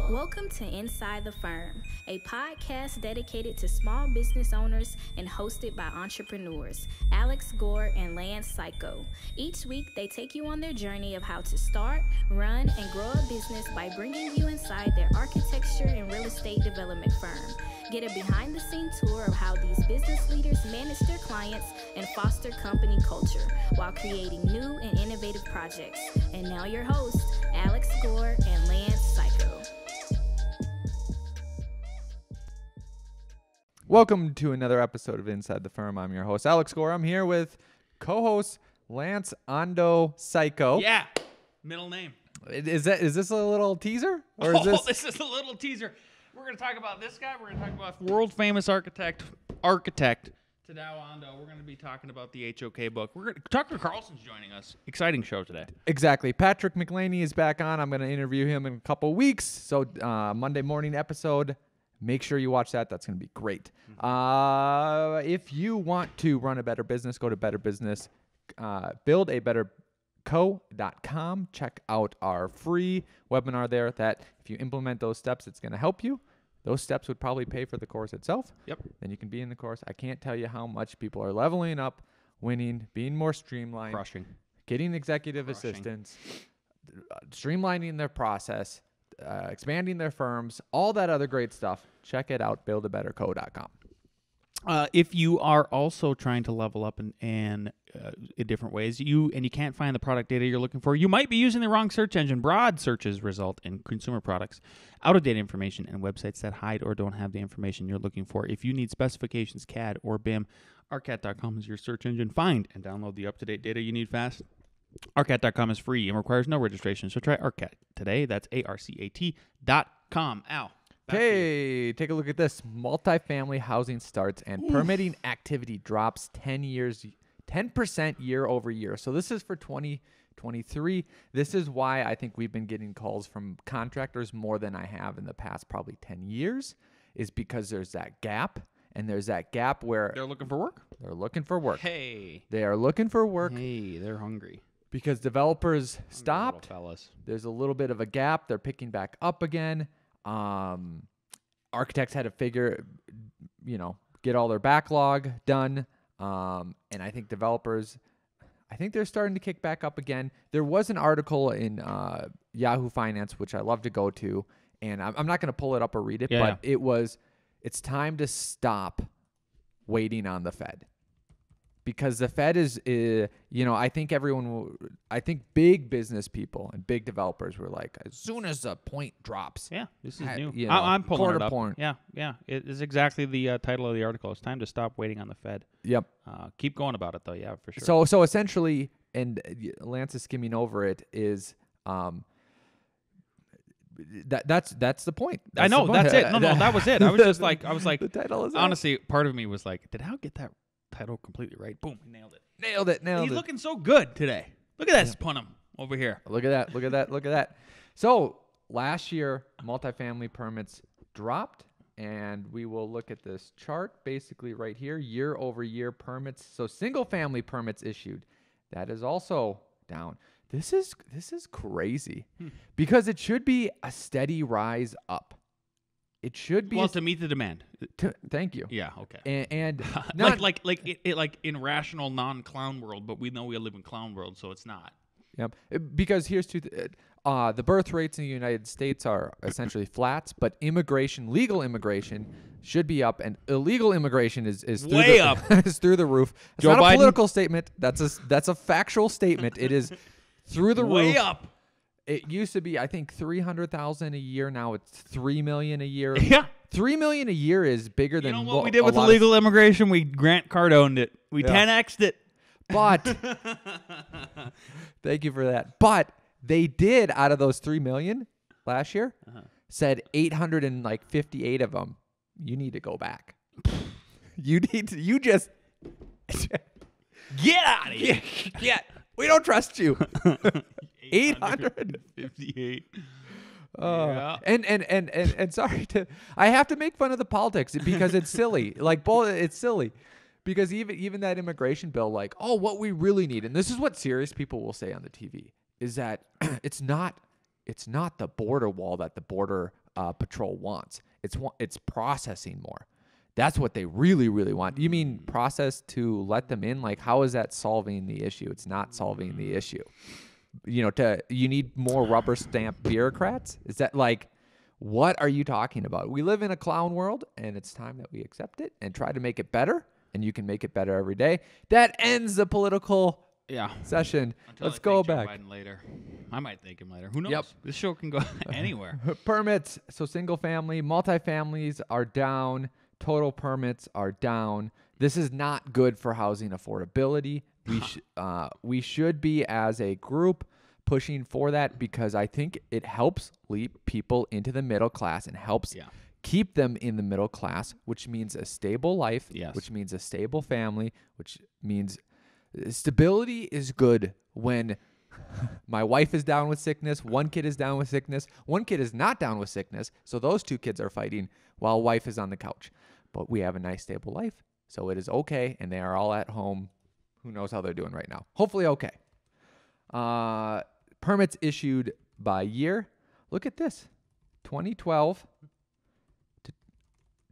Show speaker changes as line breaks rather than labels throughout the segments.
Welcome to Inside the Firm, a podcast dedicated to small business owners and hosted by entrepreneurs, Alex Gore and Lance Cayko. Each week, they take you on their journey of how to start, run, and grow a business by bringing you inside their architecture and real estate development firm. Get a behind-the-scenes tour of how these business leaders manage their clients and foster company culture while creating new and innovative projects. And now your hosts, Alex Gore and Lance Cayko.
Welcome to another episode of Inside the Firm. I'm your host, Alex Gore. I'm here with co-host Lance Ando Cayko.
Yeah, middle name.
Is this a little teaser? Or
This is a little teaser. We're going to talk about this guy. We're going to talk about world-famous architect Tadao Ando. We're going to be talking about the HOK book. Tucker Carlson's joining us. Exciting show today.
Exactly. Patrick McLaney is back on. I'm going to interview him in a couple weeks. So Monday morning episode. Make sure you watch that. That's going to be great. If you want to run a better business, go to Better Business, buildabetterco.com. Check out our free webinar there that if you implement those steps, it's going to help you. Those steps would probably pay for the course itself.
Yep.
Then you can be in the course. I can't tell you how much people are leveling up, winning, being more streamlined,
Crushing.
getting executive assistants, streamlining their process, expanding their firms, all that other great stuff. Check it out, buildabetterco.com.
If you are also trying to level up in different ways, you can't find the product data you're looking for, you might be using the wrong search engine. Broad searches result in consumer products, out-of-date information, and websites that hide or don't have the information you're looking for. If you need specifications, CAD, or BIM, arcat.com is your search engine. Find and download the up-to-date data you need fast. arcat.com is free and requires no registration, so try Arcat today. That's ARCAT.com. Ow.
Hey, take a look at this. Multifamily housing starts and permitting activity drops 10% year over year. So this is for 2023. This is why I think we've been getting calls from contractors more than I have in the past probably 10 years, is because there's that gap. And there's that gap where
They're looking for work?
they're looking for work.
Hey.
They are looking for work
Hey, they're hungry.
because developers stopped.
Little fellas.
There's a little bit of a gap. They're picking back up again. Architects had to get all their backlog done. And I think developers, they're starting to kick back up again. There was an article in Yahoo Finance, which I love to go to, and I'm not going to pull it up or read it, but it's time to stop waiting on the Fed. Because the Fed is, I think big business people and big developers were like, as soon as the point drops.
Yeah, this is new.
You know,
I'm pulling it up.
point.
Yeah. It is exactly the title of the article. It's time to stop waiting on the Fed.
Yep.
Keep going about it, though. Yeah, for sure.
So essentially, and Lance is skimming over it, is that's the point.
I know, that's it. No, that was it. I was like,
the title is
honestly, part of me was like, did Al get that title completely right? Boom, he nailed it.
Nailed it.
He's looking so good today. Look at that Spunham over here.
Look at that. So last year, multifamily permits dropped, and we will look at this chart basically right here, year over year permits. So single family permits issued, that is also down. This is crazy because it should be a steady rise up. It should be
to meet the demand.
Thank you.
Yeah. Okay.
And
not like in rational non-clown world, but we know we live in clown world, so it's not.
Yep. Because here's the birth rates in the United States are essentially flats, but legal immigration should be up, and illegal immigration is
way up.
Is through the roof. It's
Joe
not
Biden?
A political statement. That's a factual statement. It is through the roof.
Way up.
It used to be, I think, 300,000 a year. Now it's 3 million a year.
Yeah.
3 million a year is bigger than
what we did with illegal immigration. We Grant Cardoned it. We 10x'd it.
But thank you for that. But they did, out of those 3 million last year, said 858 of them, you need to go back. You just get out of here. We don't trust you.
858. Yeah.
And sorry I have to make fun of the politics because it's silly. It's silly. Because even that immigration bill, what we really need, and this is what serious people will say on the TV, is that it's not the border wall that the border Patrol wants. It's processing more. That's what they really, really want. You mean process to let them in? Like, how is that solving the issue? It's not solving the issue. You need more rubber stamp bureaucrats? Is that like, what are you talking about? We live in a clown world, and it's time that we accept it and try to make it better, and you can make it better every day. That ends the political session. Let's go back.
Joe Biden later. I might thank him later. Who knows?
Yep.
This show can go anywhere.
Permits. So single family, multifamilies are down. Total permits are down. This is not good for housing affordability. We should be, as a group, pushing for that, because I think it helps leap people into the middle class and helps keep them in the middle class, which means a stable life, which means a stable family, which means stability is good when my wife is down with sickness, one kid is down with sickness, one kid is not down with sickness, so those two kids are fighting while wife is on the couch. But we have a nice stable life, so it is okay, and they are all at home. Who knows how they're doing right now? Hopefully okay. Permits issued by year. Look at this. 2012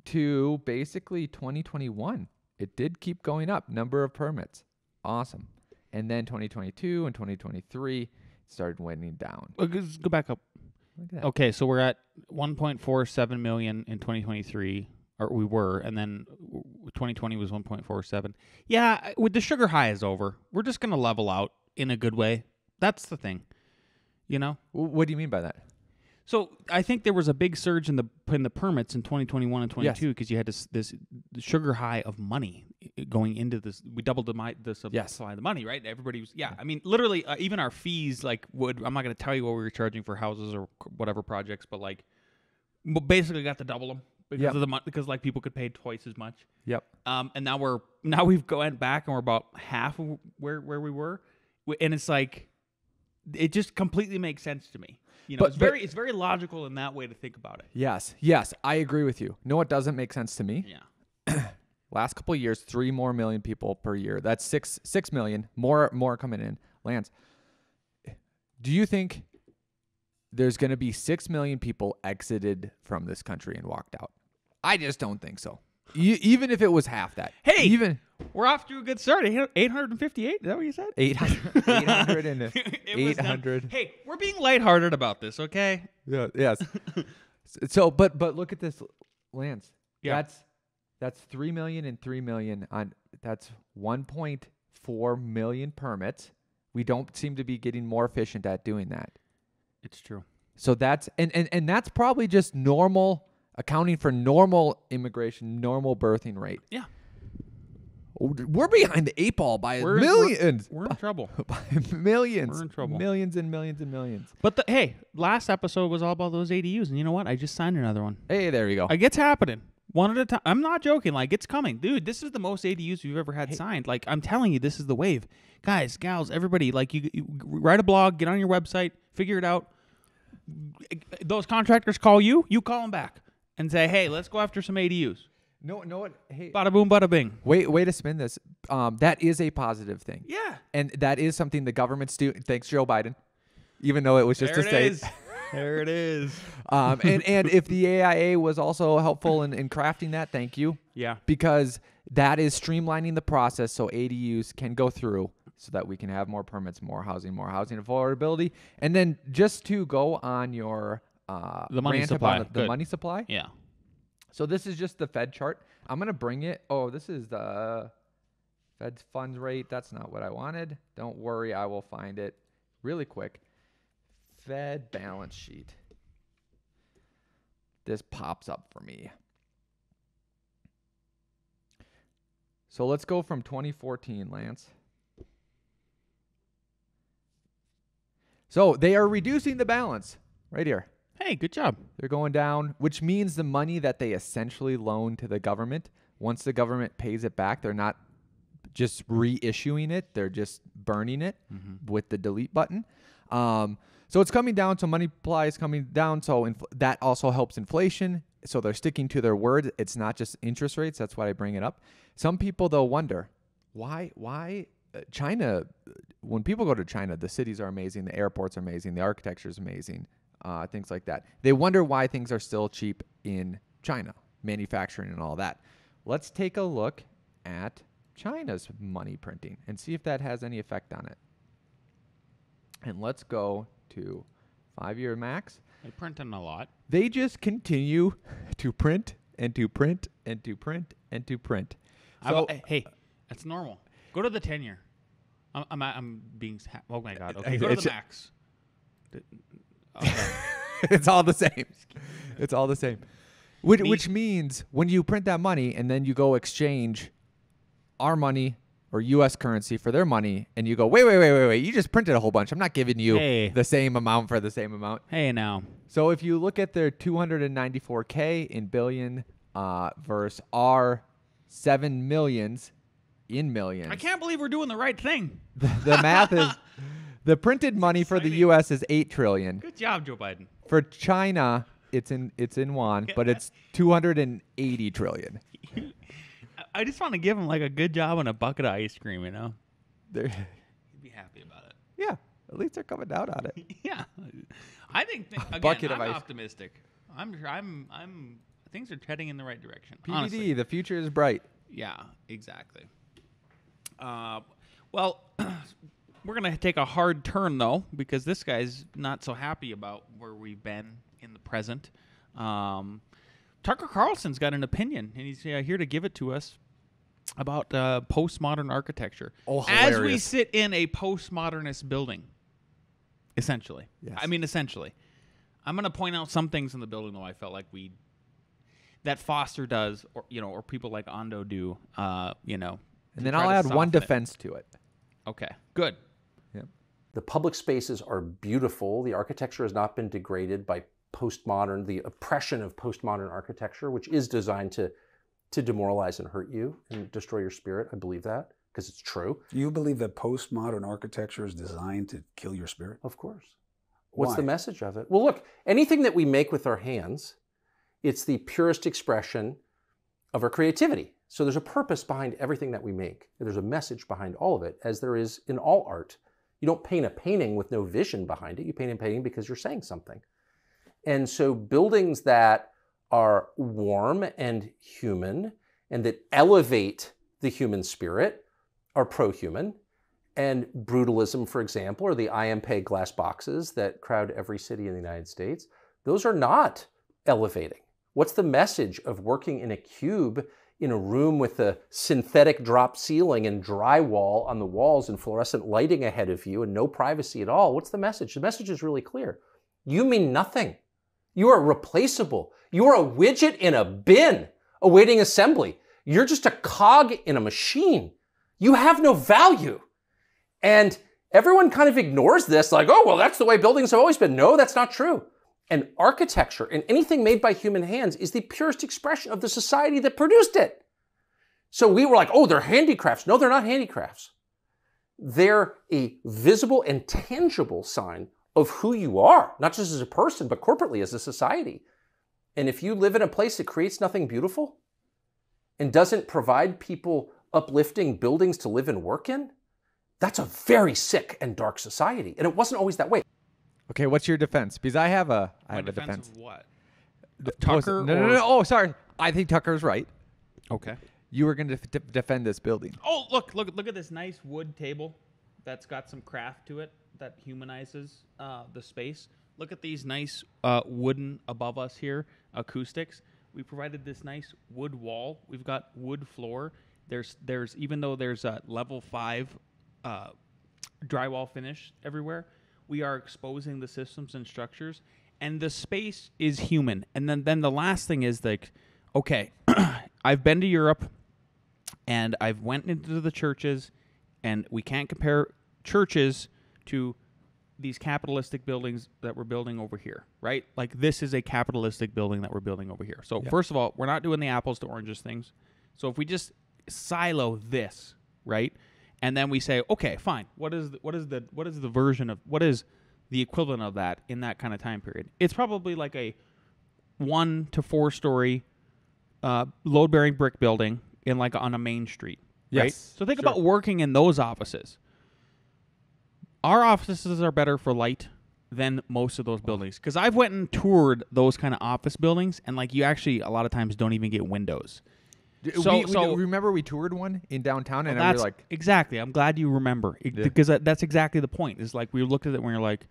to basically 2021. It did keep going up, number of permits. Awesome. And then 2022 and 2023 it started winding down.
Let's go back up.
Look at that.
Okay, so we're at 1.47 million in 2023, or we were, and then 2020 was 1.47. Yeah, with the sugar high is over. We're just going to level out in a good way. That's the thing.
What do you mean by that?
So I think there was a big surge in the permits in 2021 and 22 because you had this sugar high of money going into this. We doubled the supply of the money, right? Everybody was I mean, literally, even our fees I'm not going to tell you what we were charging for houses or whatever projects, but basically got to double them because of the money, because people could pay twice as much.
Yep.
And now we've gone back and we're about half of where we were, and it's like it just completely makes sense to me. It's very logical in that way to think about it.
Yes, I agree with you. No, it doesn't make sense to me.
Yeah.
Last couple of years, 3 more million people per year. That's 6 million more coming in. Lance, do you think there's going to be 6 million people exited from this country and walked out? I just don't think so. Even if it was half that.
Hey, we're off to a good start. 858? Is that what you said?
800 and 800.
Hey, we're being lighthearted about this, okay?
Yeah, yes. So, but look at this, Lance.
Yeah.
That's 3 million and 3 million on. That's 1.4 million permits. We don't seem to be getting more efficient at doing that.
It's true.
So that's and that's probably just normal, accounting for normal immigration, normal birthing rate.
Yeah.
We're behind the 8 ball by millions.
We're in trouble.
By millions.
We're in trouble.
Millions and millions and millions.
But hey, last episode was all about those ADUs, and you know what? I just signed another one.
Hey, there you go.
It's happening. One at a time. I'm not joking. It's coming. Dude, this is the most ADUs we've ever had signed. I'm telling you, this is the wave. Guys, gals, everybody, you write a blog, get on your website, figure it out. Those contractors call you call them back and say, hey, let's go after some ADUs.
No, what? Hey,
bada boom, bada bing.
Way to spin this. That is a positive thing.
Yeah.
And that is something the government's doing. Thanks, Joe Biden. Even though it was just
there
a state.
Is. There it is.
And if the AIA was also helpful in crafting that, thank you.
Yeah.
Because that is streamlining the process so ADUs can go through so that we can have more permits, more housing affordability. And then just to go on your
the money
rant
supply.
about the money supply.
Yeah.
So this is just the Fed chart. I'm going to bring it. Oh, this is the Fed funds rate. That's not what I wanted. Don't worry. I will find it really quick. Fed balance sheet. This pops up for me. So let's go from 2014, Lance. So they are reducing the balance right here.
Hey, good job.
They're going down, which means the money that they essentially loan to the government, once the government pays it back, they're not just reissuing it. They're just burning it with the delete button. So it's coming down. So money supply is coming down. So that also helps inflation. So they're sticking to their word. It's not just interest rates. That's why I bring it up. Some people, though, wonder why China, when people go to China, the cities are amazing. The airports are amazing. The architecture is amazing. things like that. They wonder why things are still cheap in China, manufacturing and all that. Let's take a look at China's money printing and see if that has any effect on it. And let's go to 5-year max.
They're printing a lot.
They just continue to print and to print and to print and to print. So,
hey, that's normal. Go to the 10-year. I'm being. Oh my God. Okay, go to the max. Okay.
It's all the same. It's all the same. Which means when you print that money and then you go exchange our money or U.S. currency for their money, and you go, wait, you just printed a whole bunch. I'm not giving you the same amount for the same amount.
Hey, now.
So if you look at their 294K in billion versus our 7 millions in millions.
I can't believe we're doing the right thing.
The math is, the printed money for the U.S. is 8 trillion.
Good job, Joe Biden.
For China, it's in yuan, but it's 280 trillion.
I just want to give him like a good job on a bucket of ice cream, you know?
He'd
be happy about it.
Yeah, at least they're coming down on it.
Yeah, I think again,
bucket of
I'm
ice.
Optimistic. I'm things are heading in the right direction.
PBD,
honestly.
the future is bright.
Yeah, exactly. Well, we're gonna take a hard turn though, because this guy's not so happy about where we've been in the present. Tucker Carlson's got an opinion, and he's here to give it to us about postmodern architecture.
Oh, hilarious.
As we sit in a postmodernist building, essentially.
Yes.
I mean, essentially. I'm going to point out some things in the building, though, I felt like that Foster does, or people like Ando do,
And then I'll add one defense to it.
Okay, good.
Yep.
The public spaces are beautiful. The architecture has not been degraded by postmodern, the oppression of postmodern architecture, which is designed to demoralize and hurt you and destroy your spirit. I believe that because it's true.
Do you believe that postmodern architecture is designed to kill your spirit?
Of course. What's
Why?
the message of it? Well, look, anything that we make with our hands, it's the purest expression of our creativity. So there's a purpose behind everything that we make. There's a message behind all of it, as there is in all art. You don't paint a painting with no vision behind it. You paint a painting because you're saying something. And so buildings that are warm and human and that elevate the human spirit are pro-human. And brutalism, for example, or the IMP glass boxes that crowd every city in the United States, those are not elevating. What's the message of working in a cube in a room with a synthetic drop ceiling and drywall on the walls and fluorescent lighting ahead of you and no privacy at all? What's the message? The message is really clear. You mean nothing. You are replaceable. You are a widget in a bin awaiting assembly. You're just a cog in a machine. You have no value. And everyone kind of ignores this like, oh, well, that's the way buildings have always been. No, that's not true. And architecture and anything made by human hands is the purest expression of the society that produced it. So we were like, oh, they're handicrafts. No, they're not handicrafts. They're a visible and tangible sign of who you are, not just as a person, but corporately as a society. And if you live in a place that creates nothing beautiful and doesn't provide people uplifting buildings to live and work in, that's a very sick and dark society. And it wasn't always that way.
Okay, what's your defense? Because I have a
defense. Of what?
Tucker? No. Oh, sorry. I think Tucker's right.
Okay.
You were going to defend this building.
Oh, look at this nice wood table that's got some craft to it that humanizes the space. Look at these nice wooden above us here acoustics. We provided this nice wood wall. We've got wood floor. There's even though there's a level 5 drywall finish everywhere, we are exposing the systems and structures, and the space is human. And then the last thing is like, okay, I've been to Europe, and I've went into the churches, and we can't compare churches to these capitalistic buildings that we're building over here, right? Like this is a capitalistic building that we're building over here. So First of all, we're not doing the apples to oranges things. So if we just silo this, right? And then we say, okay, fine. What is the version of what is the equivalent of that in that kind of time period? It's probably like a 1 to 4 story load-bearing brick building in like on a main street, right?
Yes,
So think about working in those offices. Our offices are better for light than most of those buildings. Because I've went and toured those kind of office buildings, and like you actually a lot of times don't even get windows.
So remember we toured one in downtown, and we were like,
exactly. I'm glad you remember because that's exactly the point. Is like we looked at it when you're like,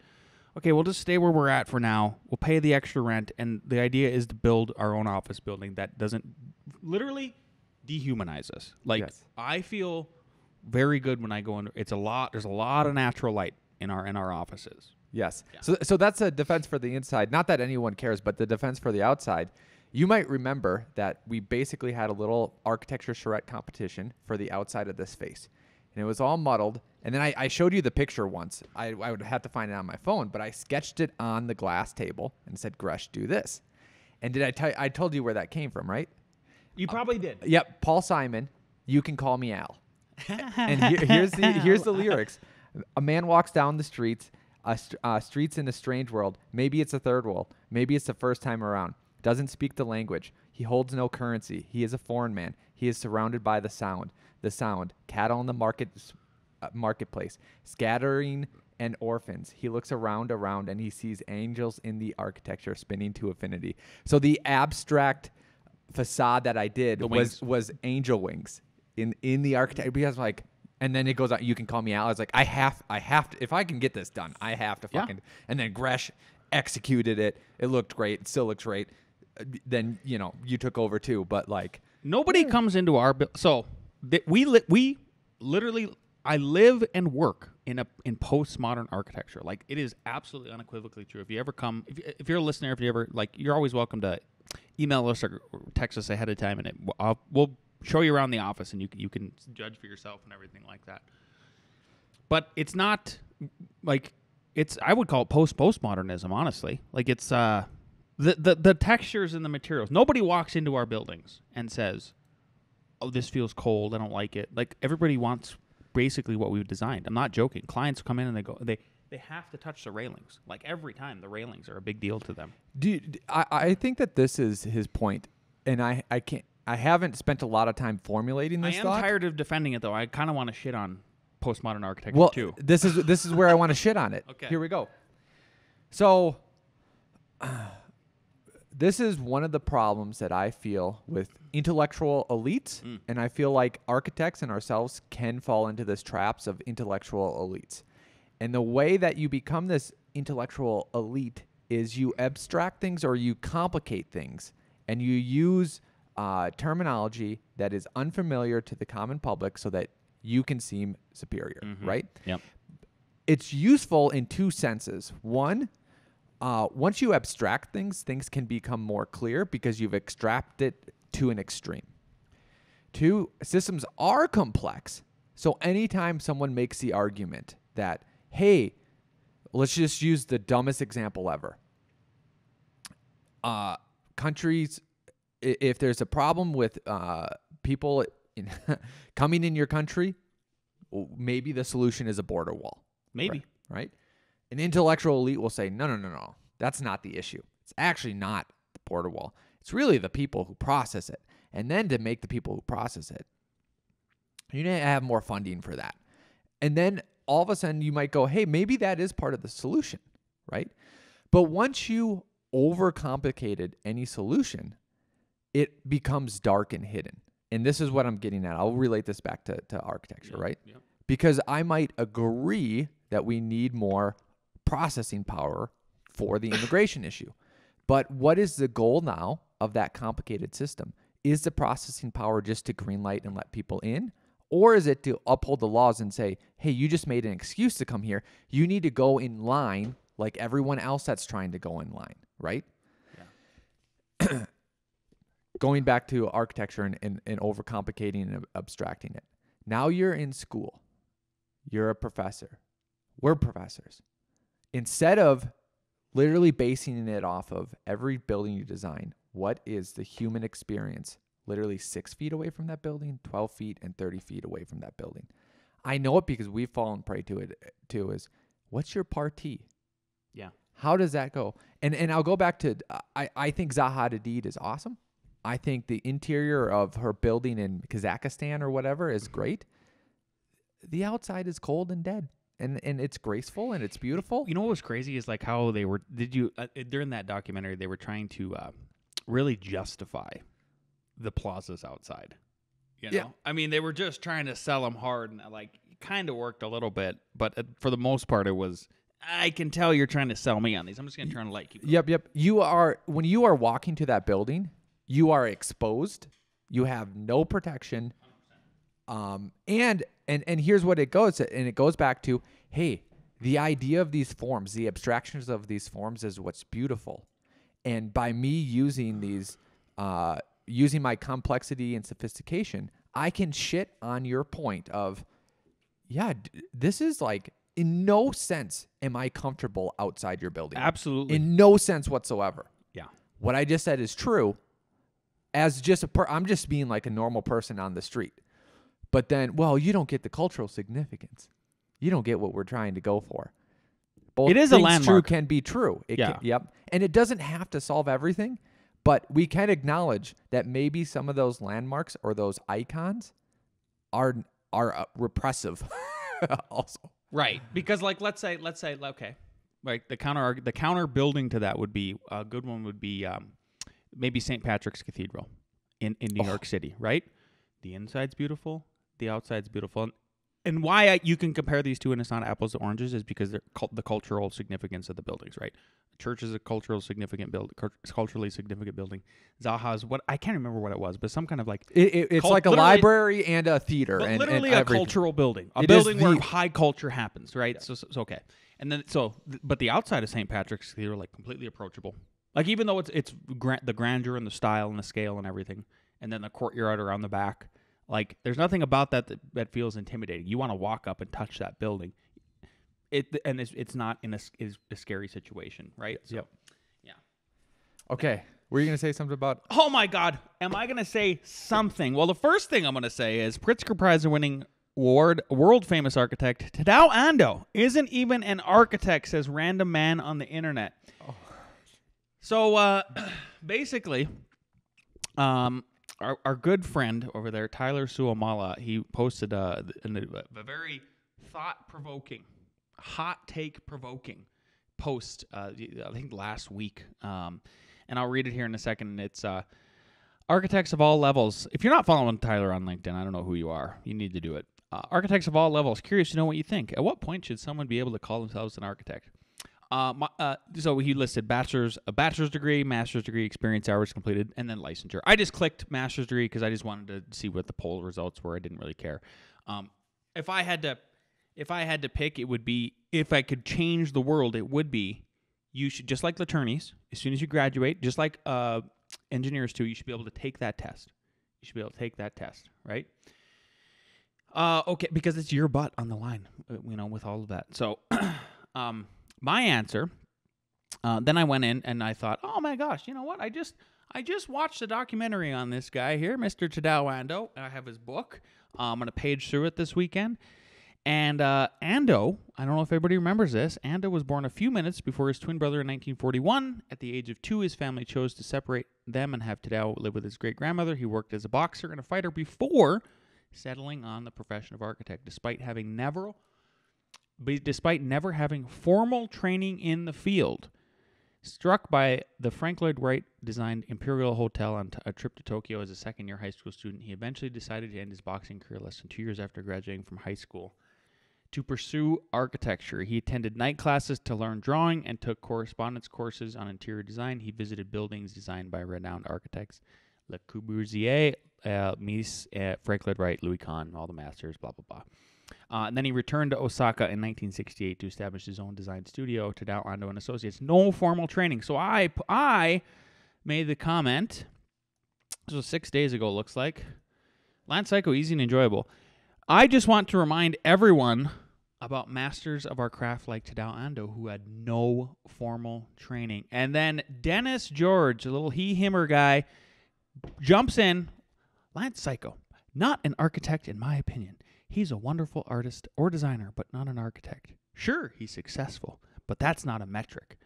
okay, we'll just stay where we're at for now. We'll pay the extra rent, and the idea is to build our own office building that doesn't literally dehumanize us. Like I feel very good when I go in. There's a lot of natural light in our offices.
Yes. Yeah. So that's a defense for the inside. Not that anyone cares, but the defense for the outside. You might remember that we basically had a little architecture charrette competition for the outside of this space. And it was all muddled. And then I showed you the picture once. I would have to find it on my phone, but I sketched it on the glass table and said, Gresh, do this. And I told you where that came from, right?
You probably did.
Yep. Paul Simon, you can call me Al. And here's the lyrics. A man walks down the streets, streets in a strange world. Maybe it's a third world. Maybe it's the first time around. Doesn't speak the language. He holds no currency. He is a foreign man. He is surrounded by the sound. Cattle in the marketplace, scattering and orphans. He looks around, and he sees angels in the architecture spinning to infinity. So the abstract facade that I did was angel wings in the architecture. Because like, and then it goes on. You can call me Al. I was like, I have to. If I can get this done, I have to fucking. Yeah. And then Gresh executed it. It looked great. It still looks great. Then you took over too. But like
nobody comes into our so we literally. I live and work in postmodern architecture. Like it is absolutely unequivocally true. If you ever come, if you're a listener, if you ever like, you're always welcome to email us or text us ahead of time, and we'll show you around the office, and you can judge for yourself and everything like that. But it's not like I would call it postmodernism, honestly. Like it's the textures and the materials. Nobody walks into our buildings and says, "Oh, this feels cold. I don't like it." Like everybody wants basically what we've designed. I'm not joking. Clients come in and they have to touch the railings. Like every time, the railings are a big deal to them.
Dude, I think that this is his point, and I haven't spent a lot of time formulating this.
I am tired of defending it though. I kind of want to shit on postmodern architecture too.
This is where I want to shit on it.
Okay.
Here we go. So this is one of the problems that I feel with intellectual elites, and I feel like architects and ourselves can fall into this traps of intellectual elites. And the way that you become this intellectual elite is you abstract things or you complicate things, and you use terminology that is unfamiliar to the common public so that you can seem superior, right?
Yep.
It's useful in two senses. One, once you abstract things can become more clear because you've extracted it to an extreme. Two, systems are complex. So anytime someone makes the argument that, hey, let's just use the dumbest example ever. Countries, if there's a problem with people coming in your country, maybe the solution is a border wall.
Maybe.
Right? An intellectual elite will say, no. That's not the issue. It's actually not the border wall. It's really the people who process it. And then to make the people who process it, you need to have more funding for that. And then all of a sudden you might go, hey, maybe that is part of the solution, right? But once you overcomplicated any solution, it becomes dark and hidden. And this is what I'm getting at. I'll relate this back to architecture, right? Yep. Because I might agree that we need more processing power for the immigration issue. But what is the goal now of that complicated system? Is the processing power just to greenlight and let people in? Or is it to uphold the laws and say, hey, you just made an excuse to come here. You need to go in line like everyone else that's trying to go in line, right? Yeah. Going back to architecture and overcomplicating and abstracting it. Now you're in school. You're a professor. We're professors. Instead of literally basing it off of every building you design, what is the human experience literally 6 feet away from that building, 12 feet, and 30 feet away from that building? I know it because we've fallen prey to it too, is what's your party?
Yeah.
How does that go? And I'll go back to, I think Zaha Hadid is awesome. I think the interior of her building in Kazakhstan or whatever is great. The outside is cold and dead. and it's graceful and it's beautiful.
You know what was crazy is like how they were. Did you during that documentary they were trying to really justify the plazas outside. You know?
Yeah.
I mean, they were just trying to sell them hard, and like kind of worked a little bit, but for the most part, it was. I can tell you're trying to sell me on these. I'm just gonna try to like you.
Yep. You are when you are walking to that building, you are exposed. You have no protection. And here's what it goes, and it goes back to, hey, the idea of these forms, the abstractions of these forms is what's beautiful. And by me using these, using my complexity and sophistication, I can shit on your point of, yeah, this is like, in no sense am I comfortable outside your building.
Absolutely.
In no sense whatsoever.
Yeah.
What I just said is true. As just I'm just being like a normal person on the street. But then, well, you don't get the cultural significance. You don't get what we're trying to go for. Both
it is a
things
landmark.
true can be true. It
Yeah.
can, yep. And it doesn't have to solve everything, but we can acknowledge that maybe some of those landmarks or those icons are repressive also.
Right, because like let's say okay, like the counter building to that would be a good one would be maybe St. Patrick's Cathedral in New York City, right? The inside's beautiful, the outside's beautiful, and why you can compare these two and it's not apples to oranges is because they're the cultural significance of the buildings, right? The church is a culturally significant building. Zaha's what I can't remember what it was, but some kind of like
it's like a library and a theater,
but
and
literally
and
a
everything.
cultural building, a
It
building
is
where
the-
high culture happens, right? Yeah. So okay, and then but the outside of St. Patrick's Cathedral like completely approachable, like even though it's the grandeur and the style and the scale and everything, and then the courtyard around the back. Like, there's nothing about that feels intimidating. You want to walk up and touch that building. It's not in a scary situation, right? So,
Yep.
Yeah.
Okay. Were you going to say something about...
Oh, my God. Am I going to say something? Well, the first thing I'm going to say is Pritzker Prize-winning world-famous architect Tadao Ando isn't even an architect, says random man on the internet. Oh. So, basically... Our good friend over there, Tyler Suomala, he posted a very thought-provoking, hot take-provoking post, I think last week. And I'll read it here in a second. It's architects of all levels. If you're not following Tyler on LinkedIn, I don't know who you are. You need to do it. Architects of all levels, curious to know what you think. At what point should someone be able to call themselves an architect? So he listed a bachelor's degree, master's degree, experience hours completed, and then licensure. I just clicked master's degree because I just wanted to see what the poll results were. I didn't really care. If I had to pick, it would be, if I could change the world, it would be, you should, just like attorneys, as soon as you graduate, just like engineers too, you should be able to take that test. You should be able to take that test, right? Okay, because it's your butt on the line, with all of that. So, my answer, then I went in and I thought, oh my gosh, you know what? I just watched a documentary on this guy here, Mr. Tadao Ando. I have his book. I'm going to page through it this weekend. And Ando, I don't know if everybody remembers this, Ando was born a few minutes before his twin brother in 1941. At the age of 2, his family chose to separate them and have Tadao live with his great-grandmother. He worked as a boxer and a fighter before settling on the profession of architect, despite never having formal training in the field. Struck by the Frank Lloyd Wright-designed Imperial Hotel on a trip to Tokyo as a second-year high school student, he eventually decided to end his boxing career less than 2 years after graduating from high school to pursue architecture. He attended night classes to learn drawing and took correspondence courses on interior design. He visited buildings designed by renowned architects Le Corbusier, Mies, Frank Lloyd Wright, Louis Kahn, all the masters, blah, blah, blah. And then he returned to Osaka in 1968 to establish his own design studio, Tadao Ando and Associates. No formal training. So I made the comment, this was 6 days ago, looks like. Land Cayko, easy and enjoyable. I just want to remind everyone about masters of our craft like Tadao Ando who had no formal training. And then Dennis George, a little he-himmer guy, jumps in. Land Cayko, not an architect in my opinion. He's a wonderful artist or designer, but not an architect. Sure, he's successful, but that's not a metric.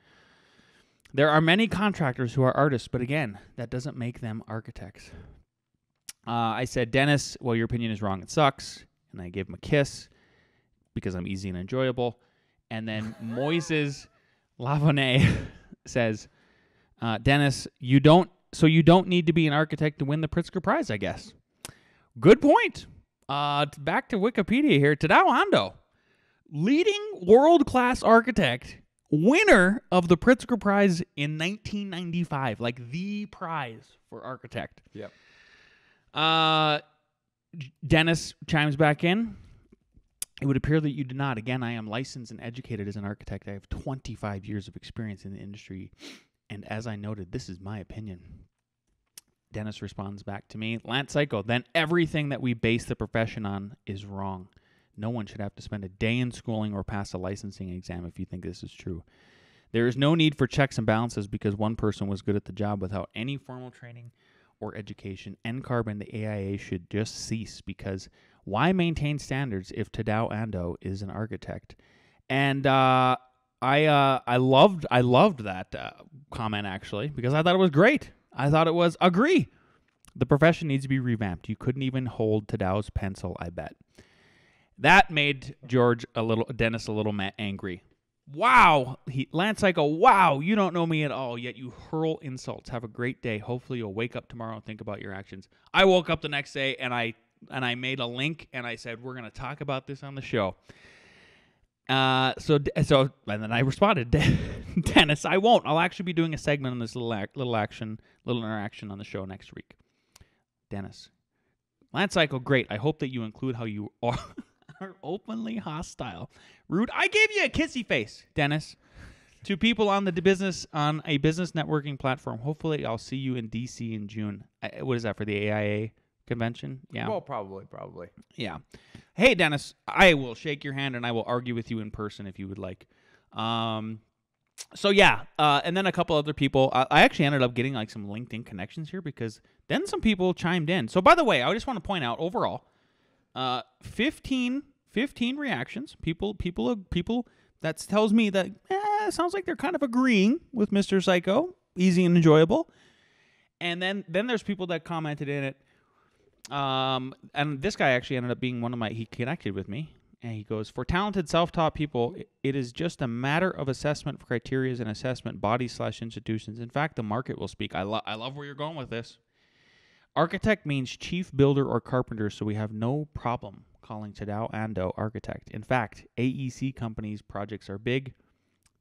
There are many contractors who are artists, but again, that doesn't make them architects. I said, Dennis, well, your opinion is wrong. It sucks. And I gave him a kiss because I'm easy and enjoyable. And then Moises Lavonnet says, Dennis, you don't need to be an architect to win the Pritzker Prize, I guess. Good point. Back to Wikipedia here. Tadao Ando, leading world-class architect, winner of the Pritzker Prize in 1995, like the prize for architect.
Yep.
Dennis chimes back in. It would appear that you do not. Again, I am licensed and educated as an architect. I have 25 years of experience in the industry. And as I noted, this is my opinion. Dennis responds back to me, Lance Cayko, then everything that we base the profession on is wrong. No one should have to spend a day in schooling or pass a licensing exam if you think this is true. There is no need for checks and balances because one person was good at the job without any formal training or education. NCARB and the AIA should just cease because why maintain standards if Tadao Ando is an architect? And I loved that comment actually because I thought it was great. I thought it was agree. The profession needs to be revamped. You couldn't even hold Tadao's pencil, I bet. That made Dennis a little angry. Wow, Lance Cayko, wow, you don't know me at all, yet you hurl insults. Have a great day. Hopefully you'll wake up tomorrow and think about your actions. I woke up the next day and I made a link and I said, we're going to talk about this on the show. So and then I responded, Dennis, I won't. I'll actually be doing a segment on this little interaction on the show next week. Dennis, Lance Cayko, great. I hope that you include how you are openly hostile, rude. I gave you a kissy face, Dennis, to people on a business networking platform. Hopefully, I'll see you in DC in June. What is that for the AIA convention? Yeah.
Well, probably.
Yeah. Hey, Dennis, I will shake your hand and I will argue with you in person if you would like. So yeah, and then a couple other people. I actually ended up getting like some LinkedIn connections here because then some people chimed in. So by the way, I just want to point out overall, 15 reactions. People. That tells me that it sounds like they're kind of agreeing with Mr. Cayko. Easy and enjoyable. And then there's people that commented in it. And this guy actually ended up being he connected with me, and he goes, for talented self-taught people, it is just a matter of assessment criteria and assessment bodies/institutions. In fact, the market will speak. I love where you're going with this. Architect means chief builder or carpenter, so we have no problem calling Tadao Ando architect. In fact, AEC companies' projects are big.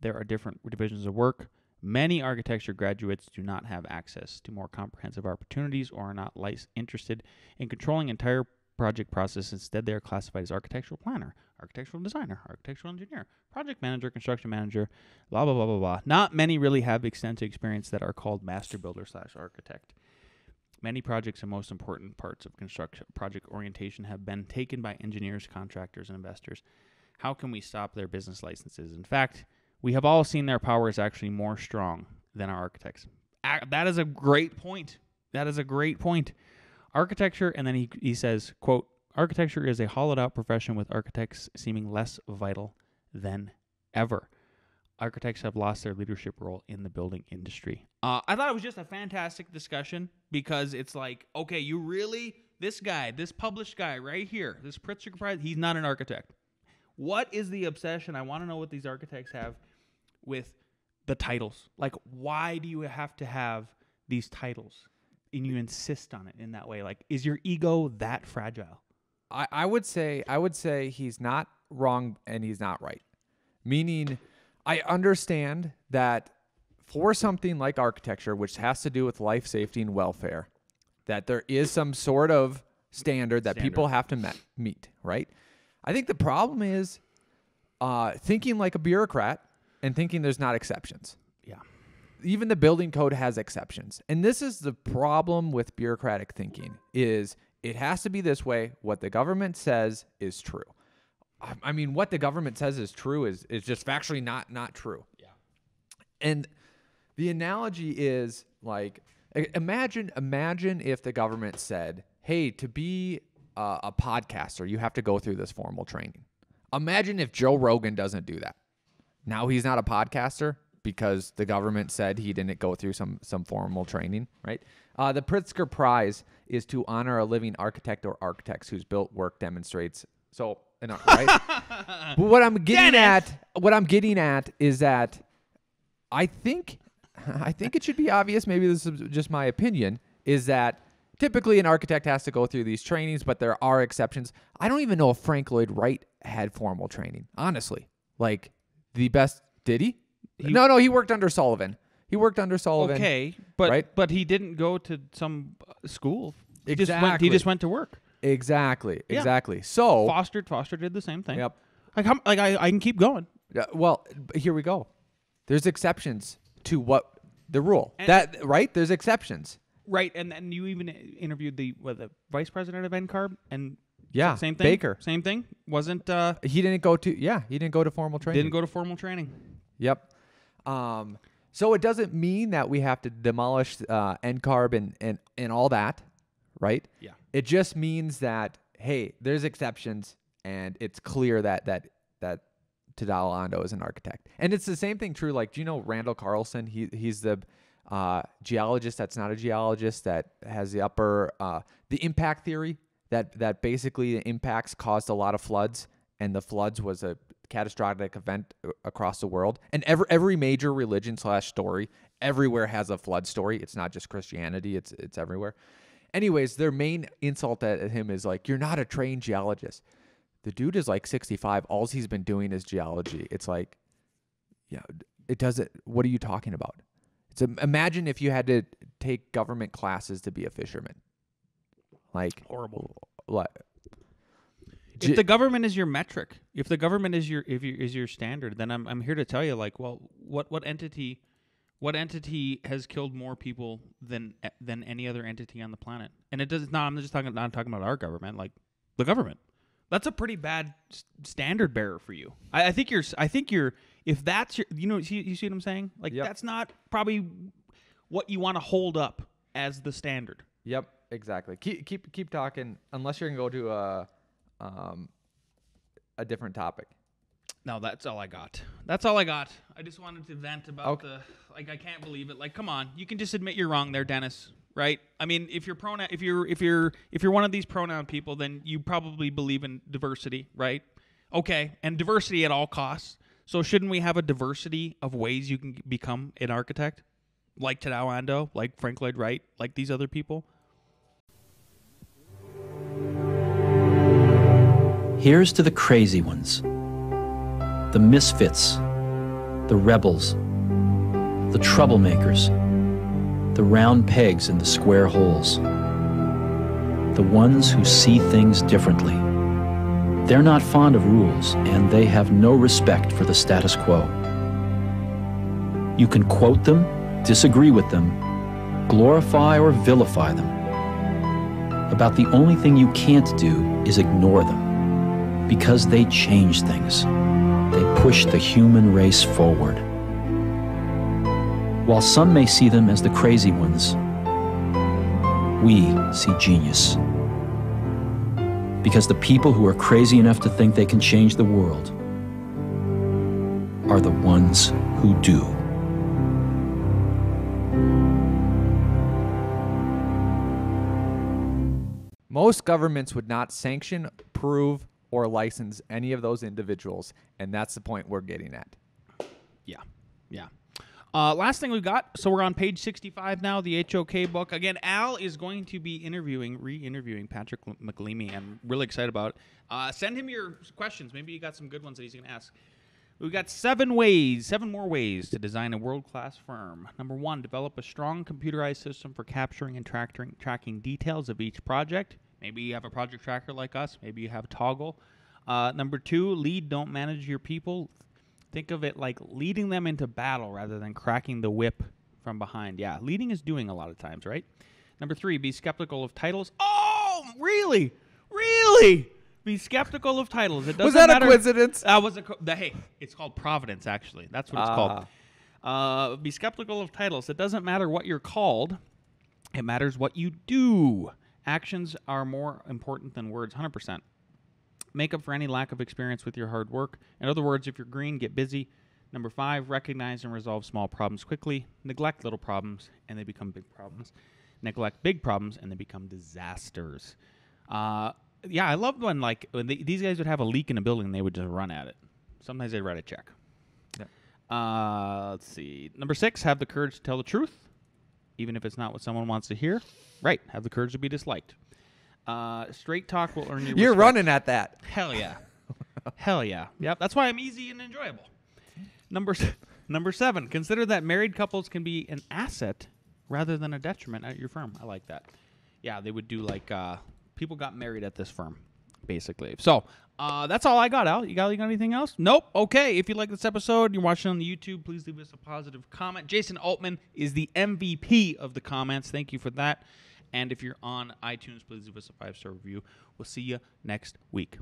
There are different divisions of work. Many architecture graduates do not have access to more comprehensive opportunities or are not interested in controlling entire project process. Instead, they are classified as architectural planner, architectural designer, architectural engineer, project manager, construction manager, blah, blah, blah, blah, blah. Not many really have extensive experience that are called master builder/architect. Many projects and most important parts of construction project orientation have been taken by engineers, contractors, and investors. How can we stop their business licenses? In fact, we have all seen their power is actually more strong than our architects. That is a great point. Architecture, and then he says, quote, architecture is a hollowed-out profession with architects seeming less vital than ever. Architects have lost their leadership role in the building industry. I thought it was just a fantastic discussion because it's like, okay, this published guy right here, this Pritzker Prize, he's not an architect. What is the obsession? I want to know what these architects have with the titles. Like, why do you have to have these titles and you insist on it in that way? Like, is your ego that fragile?
I would say he's not wrong and he's not right. Meaning, I understand that for something like architecture, which has to do with life safety and welfare, that there is some sort of standard that people have to meet, right? I think the problem is thinking like a bureaucrat and thinking there's not exceptions.
Yeah.
Even the building code has exceptions. And this is the problem with bureaucratic thinking is it has to be this way. What the government says is true. I mean, what the government says is true is just factually not true.
Yeah.
And the analogy is like, imagine if the government said, hey, to be a podcaster, you have to go through this formal training. Imagine if Joe Rogan doesn't do that. Now he's not a podcaster because the government said he didn't go through some formal training, right? The Pritzker Prize is to honor a living architect or architects whose built work demonstrates. So right? But what I'm getting at is that I think it should be obvious. Maybe this is just my opinion. Is that typically an architect has to go through these trainings, but there are exceptions. I don't even know if Frank Lloyd Wright had formal training. Honestly, like the best. Did he? No. He worked under Sullivan.
Okay, but
right?
but he didn't go to some school.
Exactly.
He just went to work.
Exactly.
Yeah.
Exactly. So
Foster did the same thing.
Yep.
I can keep going.
Well, here we go. There's exceptions to what the rule.
And
right? There's exceptions.
Right, and you even interviewed the vice president of NCARB, and
yeah,
same thing.
Baker,
same thing. Wasn't
he didn't go to formal training.
Didn't go to formal training.
Yep. So it doesn't mean that we have to demolish NCARB and all that, right?
Yeah.
It just means that hey, there's exceptions, and it's clear that Tadao Ando is an architect, and it's the same thing true. Like, do you know Randall Carlson? He's the geologist that's not a geologist that has the the impact theory that basically the impacts caused a lot of floods, and the floods was a catastrophic event across the world. And every major religion / story everywhere has a flood story. It's not just Christianity. It's everywhere. Anyways, their main insult at him is like, you're not a trained geologist. The dude is like 65. All he's been doing is geology. It's like, yeah, it doesn't. What are you talking about? Imagine if you had to take government classes to be a fisherman. Like
horrible.
What?
If the government is your metric, if the government is your standard, then I'm here to tell you, like, well, what entity has killed more people than any other entity on the planet? And it does not. I'm just not talking about our government, like the government. That's a pretty bad standard bearer for you. I think you're. If that's your, you see what I'm saying? Like,
yep.
That's not probably what you want to hold up as the standard.
Yep, exactly. Keep talking, unless you're gonna go to a different topic.
No, that's all I got. I just wanted to vent about
okay.
I can't believe it. Like, come on, you can just admit you're wrong there, Dennis. Right? I mean, if you're one of these pronoun people, then you probably believe in diversity, right? Okay, and diversity at all costs. So shouldn't we have a diversity of ways you can become an architect? Like Tadao Ando, like Frank Lloyd Wright, like these other people?
Here's to the crazy ones, the misfits, the rebels, the troublemakers, the round pegs in the square holes, the ones who see things differently. They're not fond of rules, and they have no respect for the status quo. You can quote them, disagree with them, glorify or vilify them. About the only thing you can't do is ignore them, because they change things. They push the human race forward. While some may see them as the crazy ones, we see genius. Because the people who are crazy enough to think they can change the world are the ones who do.
Most governments would not sanction, approve, or license any of those individuals, and that's the point we're getting at.
Yeah. Last thing we've got, so we're on page 65 now, the HOK book. Again, Al is going to be re-interviewing Patrick McLeamy. I'm really excited about it. Send him your questions. Maybe you got some good ones that he's going to ask. We've got 7 more ways to design a world-class firm. Number 1, develop a strong computerized system for capturing and tracking details of each project. Maybe you have a project tracker like us. Maybe you have Toggle. Number 2, lead, don't manage your people. Think of it like leading them into battle rather than cracking the whip from behind. Yeah, leading is doing a lot of times, right? Number 3, be skeptical of titles. Oh, really? Really? Be skeptical of titles. It doesn't
was that
matter.
A coincidence?
Hey, it's called Providence, actually. That's what it's called. Be skeptical of titles. It doesn't matter what you're called. It matters what you do. Actions are more important than words, 100%. Make up for any lack of experience with your hard work. In other words, if you're green, get busy. Number 5, recognize and resolve small problems quickly. Neglect little problems, and they become big problems. Neglect big problems, and they become disasters. Yeah, I loved when these guys would have a leak in a building and they would just run at it. Sometimes they'd write a check. Let's see. Number 6, have the courage to tell the truth, even if it's not what someone wants to hear. Right, have the courage to be disliked. Straight talk will earn you
You're
respect.
running at that.
Hell yeah. Hell yeah. Yep, that's why I'm easy and enjoyable. Number 7, consider that married couples can be an asset rather than a detriment at your firm. I like that. Yeah, they would do people got married at this firm, basically. So that's all I got, Al. You got anything else? Nope. Okay, if you like this episode, you're watching on the YouTube, please leave us a positive comment. Jason Altman is the MVP of the comments. Thank you for that. And if you're on iTunes, please leave us a 5-star review. We'll see you next week.